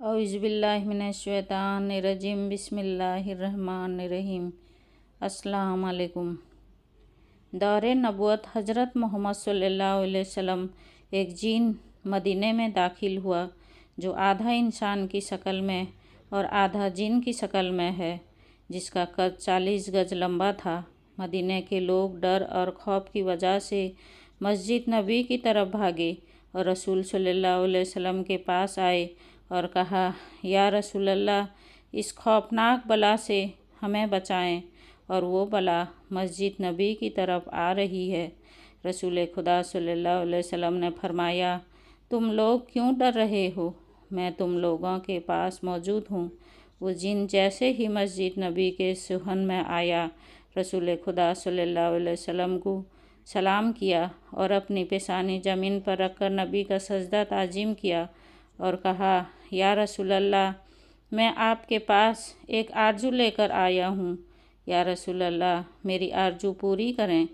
औज़ुबिल्लाहिमिनश्शैतानिर्रजीम बिस्मिल्लाहिर्रहमानिर्रहीम। अस्सलाम वालेकुम। दौरे नबूवत हज़रत मोहम्मद सल्लल्लाहु अलैहि वसल्लम एक जिन मदीने में दाखिल हुआ जो आधा इंसान की शक्ल में और आधा जिन की शक्ल में है, जिसका कद 40 गज लंबा था। मदीने के लोग डर और खौफ की वजह से मस्जिद नबी की तरफ भागे और रसूल सल्लल्लाहु अलैहि वसल्लम के पास आए और कहा, या रसूल अल्लाह, इस खौफनाक बला से हमें बचाएं। और वो बला मस्जिद नबी की तरफ आ रही है। रसूल खुदा सल्लल्लाहु अलैहि वसल्लम ने फरमाया, तुम लोग क्यों डर रहे हो? मैं तुम लोगों के पास मौजूद हूँ। वो जिन जैसे ही मस्जिद नबी के सुहन में आया, रसूल खुदा सल्लल्लाहु अलैहि वसल्लम को सलाम किया और अपनी पेशानी ज़मीन पर रखकर नबी का सजदा ताज़ीम किया और कहा, या रसूल अल्लाह, मैं आपके पास एक आरजू लेकर आया हूँ। या रसूल अल्लाह, मेरी आरजू पूरी करें।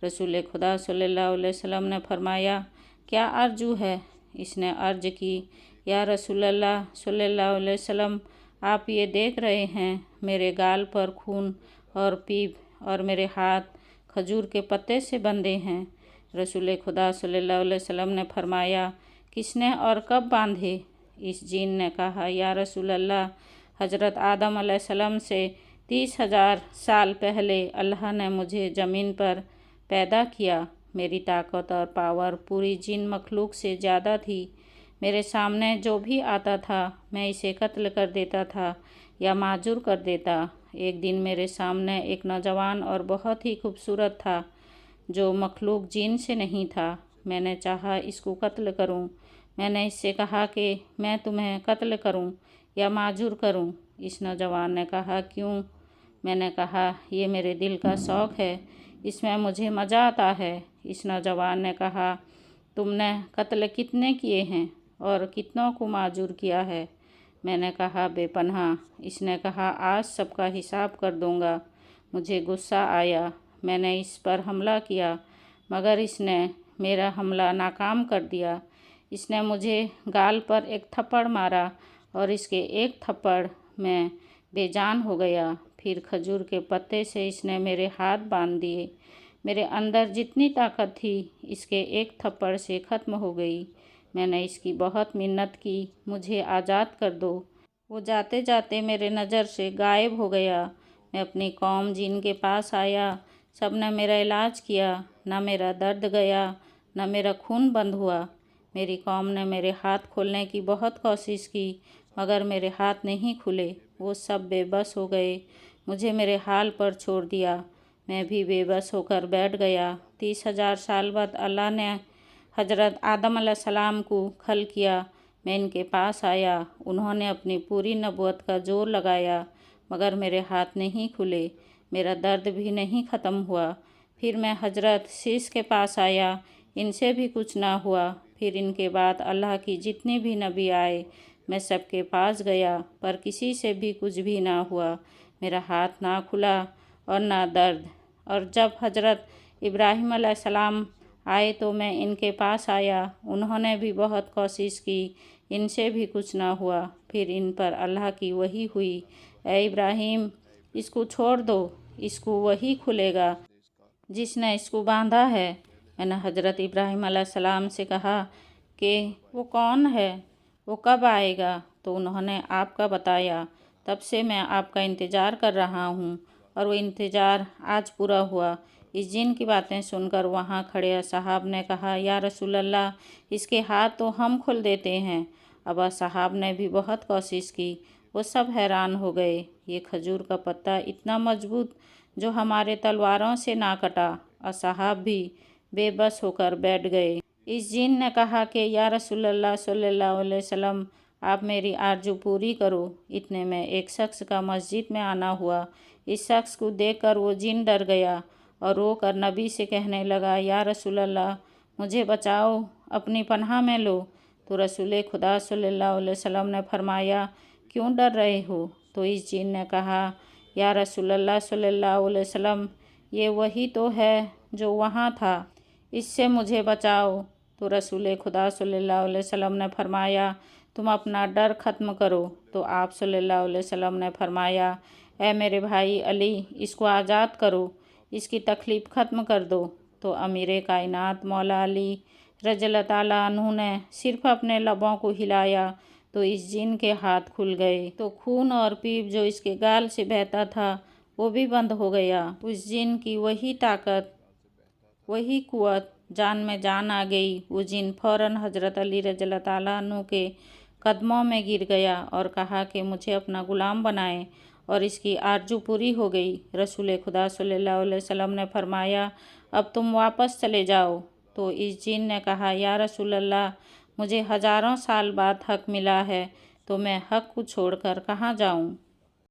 रसूल खुदा सल्लल्लाहु अलैहि वसल्लम ने फरमाया, क्या आरजू है? इसने अर्ज की, या रसूल अल्लाह सल्लल्लाहु अलैहि वसल्लम, आप ये देख रहे हैं, मेरे गाल पर खून और पीप और मेरे हाथ खजूर के पत्ते से बंधे हैं। रसूल खुदा सल्लल्लाहु अलैहि वसल्लम ने फरमाया, किसने और कब बांधे? इस जिन ने कहा, या रसूल अल्लाह, हज़रत आदम अलैहिस्सलाम से 30,000 साल पहले अल्लाह ने मुझे ज़मीन पर पैदा किया। मेरी ताकत और पावर पूरी जिन मखलूक से ज़्यादा थी। मेरे सामने जो भी आता था, मैं इसे कत्ल कर देता था या माजूर कर देता। एक दिन मेरे सामने एक नौजवान और बहुत ही खूबसूरत था, जो मखलूक जिन से नहीं था। मैंने चाहा इसको कत्ल करूं। मैंने इससे कहा कि मैं तुम्हें कत्ल करूं या माजूर करूं। इस नौजवान ने कहा, क्यों? मैंने कहा, ये मेरे दिल का शौक़ है, इसमें मुझे मज़ा आता है। इस नौजवान ने कहा, तुमने कत्ल कितने किए हैं और कितनों को माजूर किया है? मैंने कहा, बेपनाह। इसने कहा, आज सबका हिसाब कर दूंगा। मुझे गुस्सा आया। मैंने इस पर हमला किया, मगर इसने मेरा हमला नाकाम कर दिया। इसने मुझे गाल पर एक थप्पड़ मारा और इसके एक थप्पड़ में बेजान हो गया। फिर खजूर के पत्ते से इसने मेरे हाथ बांध दिए। मेरे अंदर जितनी ताकत थी, इसके एक थप्पड़ से ख़त्म हो गई। मैंने इसकी बहुत मिन्नत की, मुझे आज़ाद कर दो। वो जाते जाते मेरे नज़र से गायब हो गया। मैं अपनी कौम जिन के पास आया। सब ने मेरा इलाज किया। ना मेरा दर्द गया, ना मेरा खून बंद हुआ। मेरी कौम ने मेरे हाथ खोलने की बहुत कोशिश की, मगर मेरे हाथ नहीं खुले। वो सब बेबस हो गए, मुझे मेरे हाल पर छोड़ दिया। मैं भी बेबस होकर बैठ गया। 30,000 साल बाद अल्लाह ने हज़रत आदम अलैहिस्सलाम को खल किया। मैं इनके पास आया। उन्होंने अपनी पूरी नबूवत का जोर लगाया, मगर मेरे हाथ नहीं खुले। मेरा दर्द भी नहीं ख़त्म हुआ। फिर मैं हज़रत शीश के पास आया, इनसे भी कुछ ना हुआ। फिर इनके बाद अल्लाह की जितने भी नबी आए, मैं सबके पास गया, पर किसी से भी कुछ भी ना हुआ। मेरा हाथ ना खुला और ना दर्द। और जब हज़रत इब्राहीम अलैहिस्सलाम आए तो मैं इनके पास आया। उन्होंने भी बहुत कोशिश की, इनसे भी कुछ ना हुआ। फिर इन पर अल्लाह की वही हुई, ए इब्राहीम, इसको छोड़ दो, इसको वही खुलेगा जिसने इसको बांधा है। मैंने हज़रत इब्राहीम अलैहिस्सलाम से कहा कि वो कौन है, वो कब आएगा? तो उन्होंने आपका बताया। तब से मैं आपका इंतज़ार कर रहा हूँ और वो इंतज़ार आज पूरा हुआ। इस जिन की बातें सुनकर वहाँ खड़े असहाब ने कहा, या रसूल अल्लाह, इसके हाथ तो हम खोल देते हैं। अब असहाब ने भी बहुत कोशिश की। वो सब हैरान हो गए। ये खजूर का पत्ता इतना मजबूत जो हमारे तलवारों से ना कटा। असहाब भी बेबस होकर बैठ गए। इस जिन ने कहा कि या रसूल अल्लाह सल्लल्लाहु अलैहि वसल्लम, आप मेरी आरजू पूरी करो। इतने में एक शख्स का मस्जिद में आना हुआ। इस शख्स को देखकर वो जिन डर गया और रो कर नबी से कहने लगा, या रसूल अल्लाह, मुझे बचाओ, अपनी पनाह में लो। तो रसूल खुदा सल्लल्लाहु अलैहि वसल्लम ने फरमाया, क्यों डर रहे हो? तो इस जिन ने कहा, या रसूल अल्लाह सल्लल्लाहु अलैहि वसल्लम, ये वही तो है जो वहाँ था, इससे मुझे बचाओ। तो रसूल खुदा सल्लल्लाहु अलैहि वसल्लम ने फरमाया, तुम अपना डर ख़त्म करो। तो आप सल्लल्लाहु अलैहि वसल्लम ने फरमाया, ए मेरे भाई अली, इसको आज़ाद करो, इसकी तकलीफ़ ख़त्म कर दो। तो अमीर कायनात मौला अली रज़ियल्लाहु ताला अन्हु ने सिर्फ़ अपने लबों को हिलाया तो इस जिन के हाथ खुल गए। तो खून और पीप जो इसके गाल से बहता था वो भी बंद हो गया। उस जिन की वही ताकत, वही कुव्वत, जान में जान आ गई। वो जिन फ़ौरन हज़रत अली रज़ियल्लाहु ताला अन्हु के कदमों में गिर गया और कहा कि मुझे अपना ग़ुलाम बनाएं, और इसकी आरज़ू पूरी हो गई। रसूल खुदा सल्लल्लाहु अलैहि वसल्लम ने फरमाया, अब तुम वापस चले जाओ। तो इस जिन ने कहा, या रसूल अल्लाह, मुझे हज़ारों साल बाद हक़ मिला है, तो मैं हक़ को छोड़कर कहाँ जाऊँ।